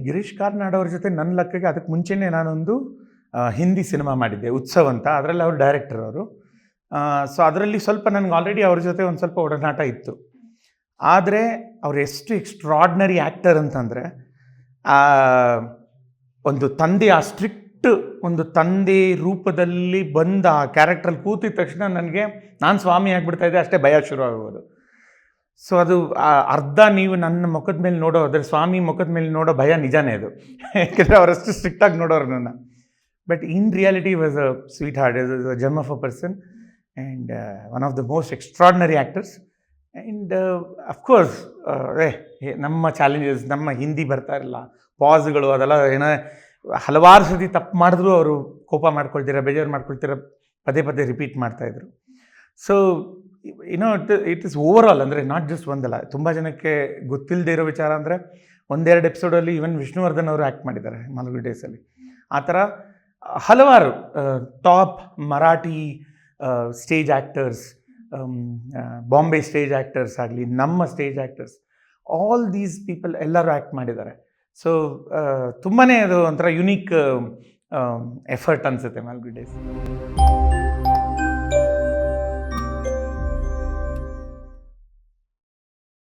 ಗಿರೀಶ್ ಕಾರ್ನಾಡ್ ಅವ್ರ ಜೊತೆ ನನ್ನ ಲೆಕ್ಕಕ್ಕೆ ಅದಕ್ಕೆ ಮುಂಚೆನೇ ನಾನೊಂದು ಹಿಂದಿ ಸಿನಿಮಾ ಮಾಡಿದ್ದೆ, ಉತ್ಸವ್ ಅಂತ. ಅದರಲ್ಲಿ ಅವರು ಡೈರೆಕ್ಟರ್ ಅವರು. ಸೊ ಅದರಲ್ಲಿ ಸ್ವಲ್ಪ ನನಗೆ ಆಲ್ರೆಡಿ ಅವ್ರ ಜೊತೆ ಒಂದು ಸ್ವಲ್ಪ ಒಡನಾಟ ಇತ್ತು. ಆದರೆ ಅವ್ರು ಎಷ್ಟು ಎಕ್ಸ್ಟ್ರಾರ್ಡ್ನರಿ ಆ್ಯಕ್ಟರ್ ಅಂತಂದರೆ, ಒಂದು ತಂದೆ, ಆ ಸ್ಟ್ರಿಕ್ಟ್ ಒಂದು ತಂದೆ ರೂಪದಲ್ಲಿ ಬಂದ ಆ ಕ್ಯಾರೆಕ್ಟ್ರಲ್ಲಿ ಕೂತಿದ ತಕ್ಷಣ ನನಗೆ ನಾನು ಸ್ವಾಮಿ ಆಗಿಬಿಡ್ತಾ ಇದ್ದೆ, ಅಷ್ಟೇ ಭಯ ಶುರು ಆಗೋದು. ಸೊ ಅದು ಅರ್ಧ ನೀವು ನನ್ನ ಮುಖದ ಮೇಲೆ ನೋಡೋ, ಅದರ ಸ್ವಾಮಿ ಮುಖದ ಮೇಲೆ ನೋಡೋ ಭಯ ನಿಜಾನೇ ಅದು, ಯಾಕೆಂದರೆ ಅವರಷ್ಟು ಸ್ಟ್ರಿಕ್ಟಾಗಿ ನೋಡೋರು ನನ್ನ. But in reality was a sweet heart, is a gem of a person and one of the most extraordinary actors. And of course ನಮ್ಮ ಚಾಲೆಂಜಸ್, ನಮ್ಮ ಹಿಂದಿ ಬರ್ತಾ ಇರಲ್ಲ, ಪಾಸ್ಗಳು ಅದೆಲ್ಲ ಏನೋ ಹಲವಾರು ಸತಿ ತಪ್ಪು ಮಾಡಿದ್ರು ಅವರು ಕೋಪ ಮಾಡ್ಕೊಳ್ತೀರ, ಬೇಜಾರು ಮಾಡ್ಕೊಳ್ತೀರ, ಪದೇ ಪದೇ ರಿಪೀಟ್ ಮಾಡ್ತಾಯಿದ್ರು. So it is over all, ಅಂದರೆ ನಾಟ್ ಜಸ್ಟ್ ಒಂದಲ್ಲ, ತುಂಬ ಜನಕ್ಕೆ ಗೊತ್ತಿಲ್ಲದೆ ಇರೋ ವಿಚಾರ ಅಂದರೆ ಒಂದೆರಡು ಎಪಿಸೋಡಲ್ಲಿ ಈವನ್ ವಿಷ್ಣುವರ್ಧನ್ ಅವರು ಆ್ಯಕ್ಟ್ ಮಾಡಿದ್ದಾರೆ ಮಾಲ್ಗುಡಿ ಡೇಸಲ್ಲಿ. ಆ ಥರ ಹಲವಾರು top Marathi stage actors, Bombay stage actors ಆಗಲಿ, ನಮ್ಮ stage actors, all these people ಎಲ್ಲರೂ ಆ್ಯಕ್ಟ್ ಮಾಡಿದ್ದಾರೆ. ಸೊ ತುಂಬಾ ಅದು ಒಂಥರ ಯುನೀಕ್ ಎಫರ್ಟ್ ಅನಿಸುತ್ತೆ ಮಾಲ್ಗುಡಿ ಡೇಸ್.